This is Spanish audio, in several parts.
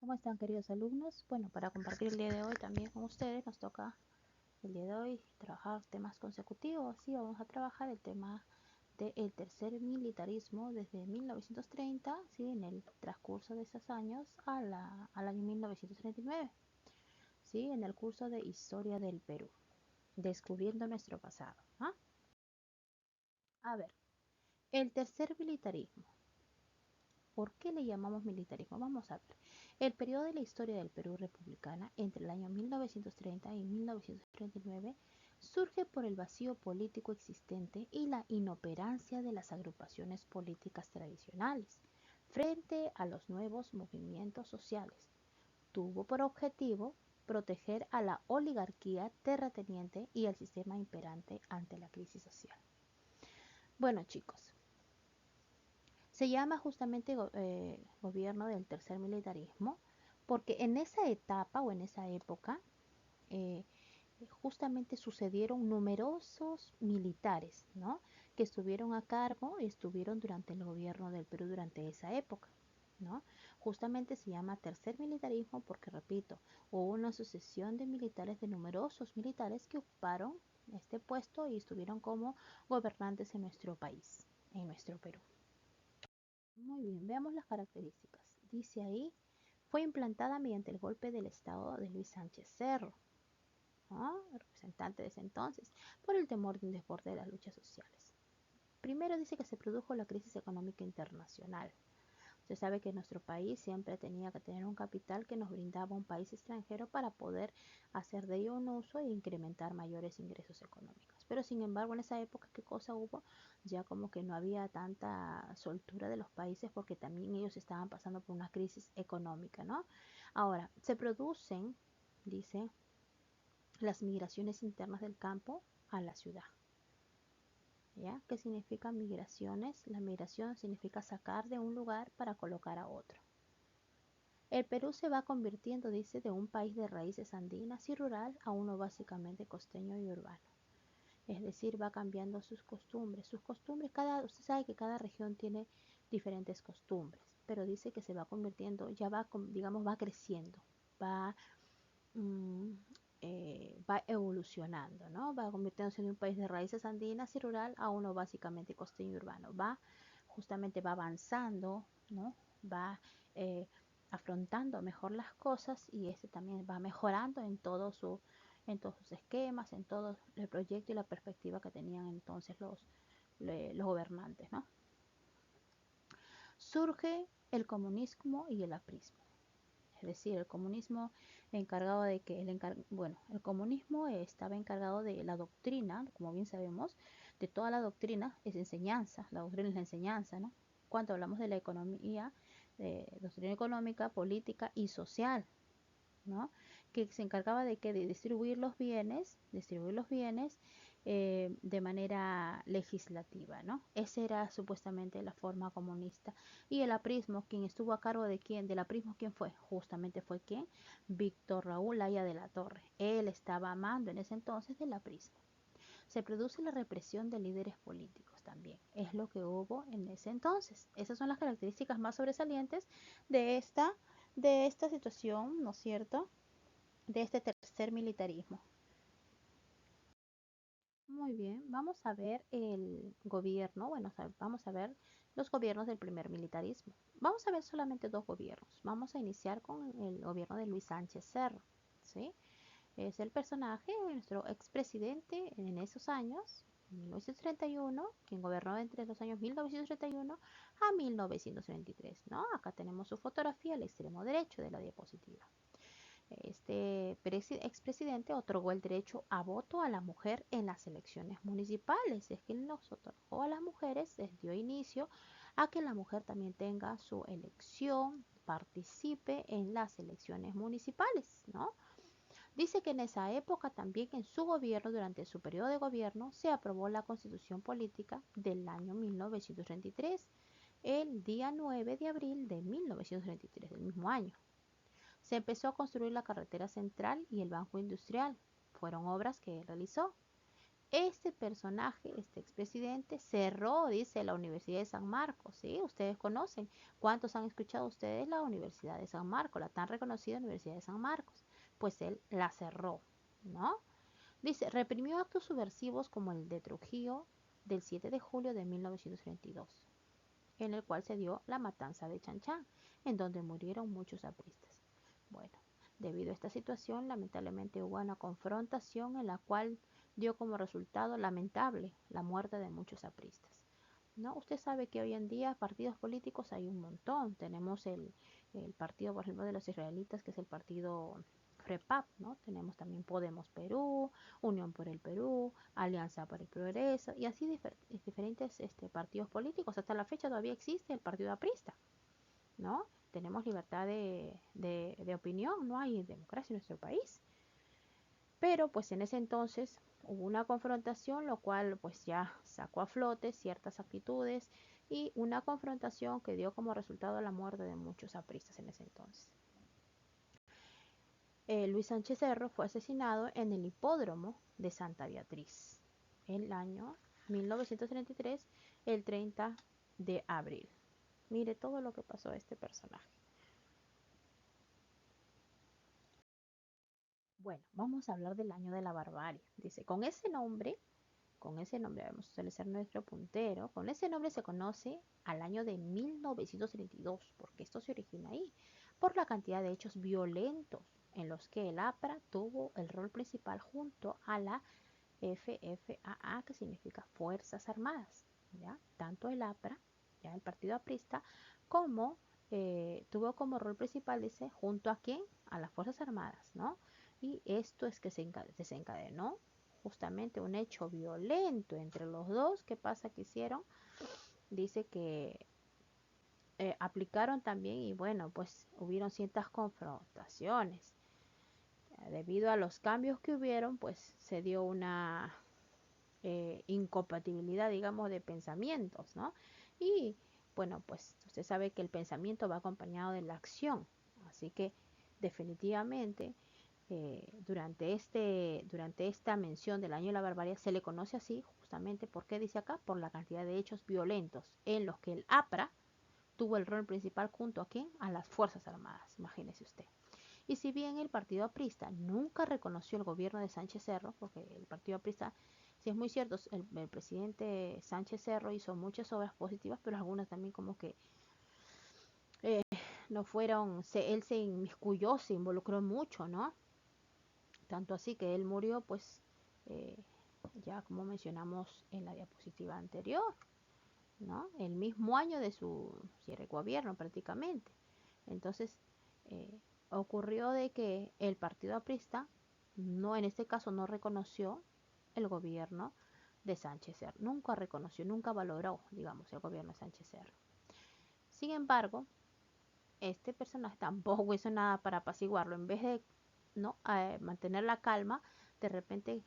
¿Cómo están, queridos alumnos? Bueno, para compartir el día de hoy también con ustedes nos toca el día de hoy trabajar temas consecutivos. Sí, vamos a trabajar el tema del tercer militarismo desde 1930, ¿sí? En el transcurso de esos años al año 1939, ¿sí? En el curso de Historia del Perú, descubriendo nuestro pasado. ¿Ah? A ver, el tercer militarismo. ¿Por qué le llamamos militarismo? Vamos a ver. El periodo de la historia del Perú republicana entre el año 1930 y 1939 surge por el vacío político existente y la inoperancia de las agrupaciones políticas tradicionales frente a los nuevos movimientos sociales. Tuvo por objetivo proteger a la oligarquía terrateniente y el sistema imperante ante la crisis social. Bueno, chicos, se llama justamente gobierno del tercer militarismo porque en esa etapa o en esa época eh, justamente sucedieron numerosos militares, ¿no? Que estuvieron a cargo y estuvieron durante el gobierno del Perú durante esa época, ¿no? Justamente se llama tercer militarismo porque, repito, hubo una sucesión de militares, de numerosos militares que ocuparon este puesto y estuvieron como gobernantes en nuestro país, en nuestro Perú. Muy bien, veamos las características. Dice ahí, fue implantada mediante el golpe del Estado de Luis Sánchez Cerro, ¿no? El representante de ese entonces, por el temor de un desborde de las luchas sociales. Primero dice que se produjo la crisis económica internacional. Se sabe que nuestro país siempre tenía que tener un capital que nos brindaba un país extranjero para poder hacer de ello un uso e incrementar mayores ingresos económicos. Pero sin embargo, en esa época, ¿qué cosa hubo? Ya como que no había tanta soltura de los países porque también ellos estaban pasando por una crisis económica, ¿no? Ahora, se producen, dice, las migraciones internas del campo a la ciudad. ¿Ya? ¿Qué significa migraciones? La migración significa sacar de un lugar para colocar a otro. El Perú se va convirtiendo, dice, de un país de raíces andinas y rural a uno básicamente costeño y urbano. Es decir, va cambiando sus costumbres. Usted sabe que cada región tiene diferentes costumbres, pero dice que se va convirtiendo, ya va, digamos, va creciendo, va, mm, va evolucionando, ¿no? Va convirtiéndose en un país de raíces andinas y rural a uno básicamente costeño y urbano. Justamente va avanzando, ¿no? Va eh, afrontando mejor las cosas y este también va mejorando en todos sus esquemas, en todo el proyecto y la perspectiva que tenían entonces los gobernantes, ¿no? Surge el comunismo y el aprismo. Es decir, el comunismo encargado de que el comunismo estaba encargado de la doctrina, como bien sabemos, de toda la doctrina es enseñanza, la doctrina es la enseñanza, ¿no? Cuando hablamos de la economía, doctrina económica, política y social, ¿no? Que se encargaba de distribuir los bienes de manera legislativa, ¿no? Esa era supuestamente la forma comunista. Y el aprismo, quien estuvo a cargo de quién, del aprismo, ¿quién fue? Justamente fue quién, Víctor Raúl Haya de la Torre. Él estaba a mando en ese entonces del aprismo. Se produce la represión de líderes políticos también. Es lo que hubo en ese entonces. Esas son las características más sobresalientes de esta situación, ¿no es cierto? De este tercer militarismo. Muy bien, vamos a ver el gobierno, bueno, vamos a ver los gobiernos del primer militarismo. Vamos a ver solamente dos gobiernos. Vamos a iniciar con el gobierno de Luis Sánchez Cerro, ¿sí? Es el personaje, nuestro expresidente en esos años, 1931, quien gobernó entre los años 1931 a 1933, ¿no? Acá tenemos su fotografía al extremo derecho de la diapositiva. Este expresidente otorgó el derecho a voto a la mujer en las elecciones municipales. Es que nos otorgó a las mujeres, les dio inicio a que la mujer también tenga su elección, participe en las elecciones municipales, ¿no? Dice que en esa época también en su gobierno, durante su periodo de gobierno, se aprobó la constitución política del año 1933, el día 9 de abril de 1933, del mismo año. Se empezó a construir la carretera central y el banco industrial. Fueron obras que él realizó. Este personaje, este expresidente, cerró, dice, la Universidad de San Marcos, ¿sí? Ustedes conocen. ¿Cuántos han escuchado ustedes la Universidad de San Marcos, la tan reconocida Universidad de San Marcos? Pues él la cerró, ¿no? Dice, reprimió actos subversivos como el de Trujillo del 7 de julio de 1932, en el cual se dio la matanza de Chanchán, en donde murieron muchos apristas. Bueno, debido a esta situación, lamentablemente hubo una confrontación en la cual dio como resultado lamentable la muerte de muchos apristas. ¿No? Usted sabe que hoy en día partidos políticos hay un montón. Tenemos el partido, por ejemplo, de los israelitas, que es el partido FREPAP, ¿no? Tenemos también Podemos Perú, Unión por el Perú, Alianza por el Progreso, y así diferentes partidos políticos. Hasta la fecha todavía existe el partido aprista, ¿no? Tenemos libertad de opinión, no hay democracia en nuestro país. Pero pues en ese entonces hubo una confrontación, lo cual pues ya sacó a flote ciertas actitudes y una confrontación que dio como resultado la muerte de muchos apristas en ese entonces. Luis Sánchez Cerro fue asesinado en el hipódromo de Santa Beatriz en el año 1933, el 30 de abril. Mire todo lo que pasó a este personaje. Bueno, vamos a hablar del año de la barbarie. Dice, con ese nombre vamos a utilizar nuestro puntero, con ese nombre se conoce al año de 1932, porque esto se origina ahí, por la cantidad de hechos violentos en los que el APRA tuvo el rol principal junto a la FFAA, que significa Fuerzas Armadas, ¿ya? Tanto el APRA, ya el partido aprista, como tuvo como rol principal, dice, junto a quién, a las Fuerzas Armadas, ¿no? Y esto es que se desencadenó justamente un hecho violento entre los dos. ¿Qué pasa que hicieron? Dice que aplicaron también y bueno, pues hubieron ciertas confrontaciones. Debido a los cambios que hubieron, pues se dio una incompatibilidad, digamos, de pensamientos, ¿no? Y bueno, pues usted sabe que el pensamiento va acompañado de la acción, así que definitivamente durante esta mención del año de la barbarie se le conoce así justamente porque dice acá por la cantidad de hechos violentos en los que el APRA tuvo el rol principal junto a quién, a las Fuerzas Armadas, imagínese usted. Y si bien el partido aprista nunca reconoció el gobierno de Sánchez Cerro, porque el partido aprista, si es muy cierto, el presidente Sánchez Cerro hizo muchas obras positivas, pero algunas también como que eh, no fueron, él se inmiscuyó, se involucró mucho, ¿no? Tanto así que él murió, pues, eh, ya como mencionamos en la diapositiva anterior, ¿no? El mismo año de su cierre de gobierno prácticamente. Entonces, eh, ocurrió de que el partido aprista, no, en este caso no reconoció el gobierno de Sánchez Cerro. Nunca reconoció, nunca valoró, digamos, el gobierno de Sánchez Cerro. Sin embargo, este personaje tampoco hizo nada para apaciguarlo. En vez de no mantener la calma, de repente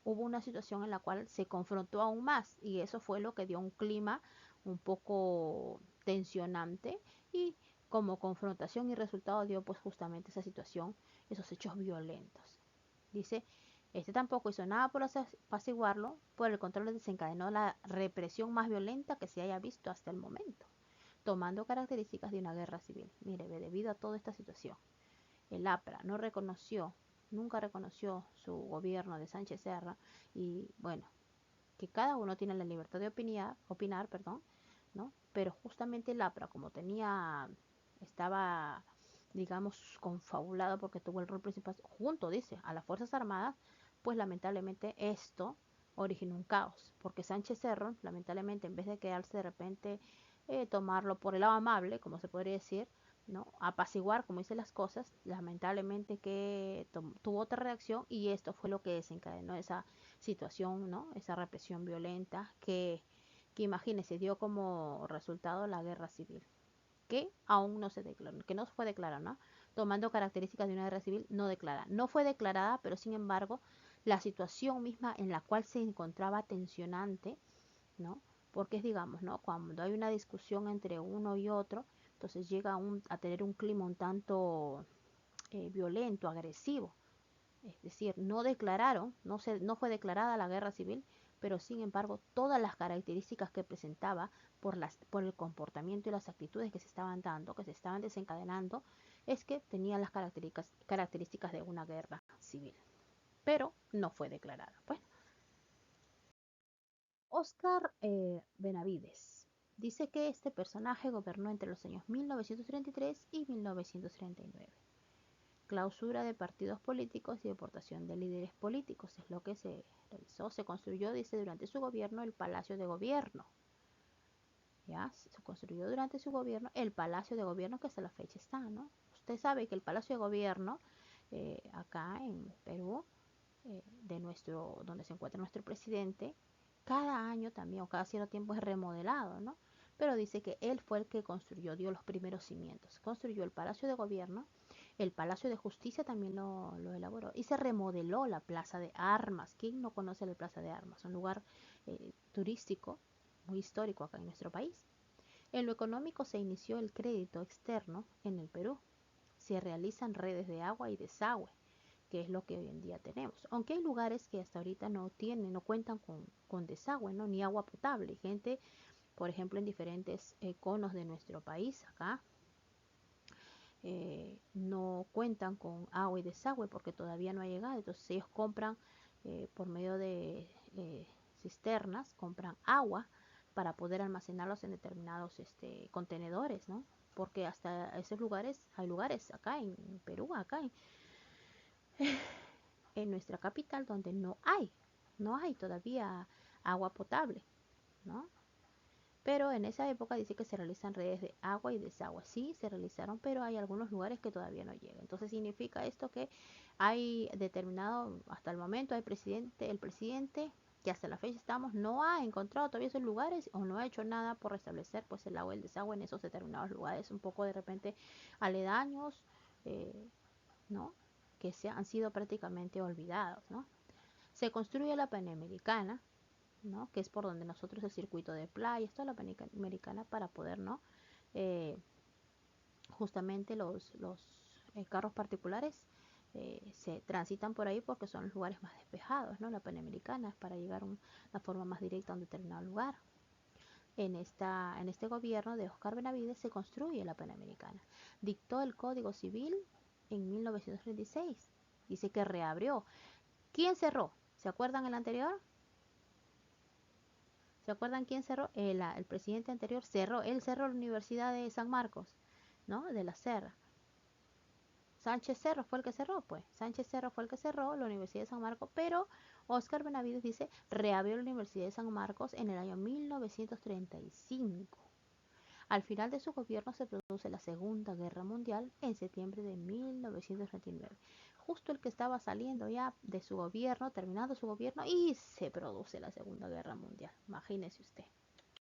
hubo una situación en la cual se confrontó aún más y eso fue lo que dio un clima un poco tensionante y como confrontación y resultado dio pues justamente esa situación, esos hechos violentos. Dice, este tampoco hizo nada por apaciguarlo, por el contrario desencadenó la represión más violenta que se haya visto hasta el momento, tomando características de una guerra civil. Mire, debido a toda esta situación, el APRA no reconoció, nunca reconoció su gobierno de Sánchez Serra y bueno, que cada uno tiene la libertad de opinar, perdón, ¿no? Pero justamente el APRA, como estaba, digamos, confabulado porque tuvo el rol principal junto, dice, a las Fuerzas Armadas, pues lamentablemente esto originó un caos, porque Sánchez Cerro, lamentablemente, en vez de quedarse de repente, tomarlo por el lado amable, como se podría decir, ¿no? Apaciguar, como dice las cosas, lamentablemente que tuvo otra reacción y esto fue lo que desencadenó esa situación, ¿no? Esa represión violenta que imagínese, dio como resultado la guerra civil, que aún no se declaró, que no fue declarada, ¿no? Tomando características de una guerra civil no declarada. No fue declarada, pero sin embargo, la situación misma en la cual se encontraba tensionante, ¿no? Porque es, digamos, ¿no? Cuando hay una discusión entre uno y otro, entonces llega a tener un clima un tanto violento, agresivo, Es decir, no declararon, no fue declarada la guerra civil, pero sin embargo todas las características que presentaba por el comportamiento y las actitudes que se estaban dando, que se estaban desencadenando, es que tenían las características de una guerra civil, pero no fue declarada. Bueno, Oscar Benavides dice que este personaje gobernó entre los años 1933 y 1939. Clausura de partidos políticos y deportación de líderes políticos es lo que se realizó. Se construyó, dice, durante su gobierno el Palacio de Gobierno. ¿Ya? Se construyó durante su gobierno el Palacio de Gobierno que hasta la fecha está, ¿no? Usted sabe que el Palacio de Gobierno acá en Perú, donde se encuentra nuestro presidente, cada año también o cada cierto tiempo es remodelado, ¿no? Pero dice que él fue el que construyó, dio los primeros cimientos. Construyó el Palacio de Gobierno, el Palacio de Justicia también lo elaboró y se remodeló la Plaza de Armas. ¿Quién no conoce la Plaza de Armas? Un lugar turístico muy histórico acá en nuestro país. En lo económico se inició el crédito externo en el Perú. Se realizan redes de agua y desagüe, que es lo que hoy en día tenemos. Aunque hay lugares que hasta ahorita no tienen, no cuentan con desagüe, ¿no? Ni agua potable. Gente, por ejemplo, en diferentes conos de nuestro país, acá, no cuentan con agua y desagüe porque todavía no ha llegado. Entonces ellos compran por medio de cisternas, compran agua para poder almacenarlos en determinados contenedores, ¿no? Porque hasta esos lugares, hay lugares acá en Perú, acá en nuestra capital donde no hay todavía agua potable, ¿no? Pero en esa época dice que se realizan redes de agua y desagüe. Sí, se realizaron, pero hay algunos lugares que todavía no llegan. Entonces significa esto que hay determinado, hasta el momento, el presidente, que hasta la fecha estamos, no ha encontrado todavía esos lugares o no ha hecho nada por restablecer pues el agua y el desagüe en esos determinados lugares, un poco de repente aledaños, ¿no? Que han sido prácticamente olvidados, ¿no? Se construye la Panamericana, ¿no? Que es por donde nosotros el circuito de playas, toda la Panamericana para poder, ¿no? Eh, Justamente los carros particulares se transitan por ahí porque son los lugares más despejados, ¿no? La Panamericana es para llegar una forma más directa a un determinado lugar. En este gobierno de Oscar Benavides se construye la Panamericana. Dictó el Código Civil en 1936. Dice que reabrió. ¿Quién cerró? ¿Se acuerdan el anterior? ¿Se acuerdan quién cerró? El presidente anterior cerró. Él cerró la Universidad de San Marcos, ¿no? De la Serra. Sánchez Cerro fue el que cerró, pues. Sánchez Cerro fue el que cerró la Universidad de San Marcos, pero Oscar Benavides dice, reabrió la Universidad de San Marcos en el año 1935. Al final de su gobierno se produce la Segunda Guerra Mundial en septiembre de 1939. Justo el que estaba saliendo ya de su gobierno, terminando su gobierno, y se produce la Segunda Guerra Mundial. Imagínese usted.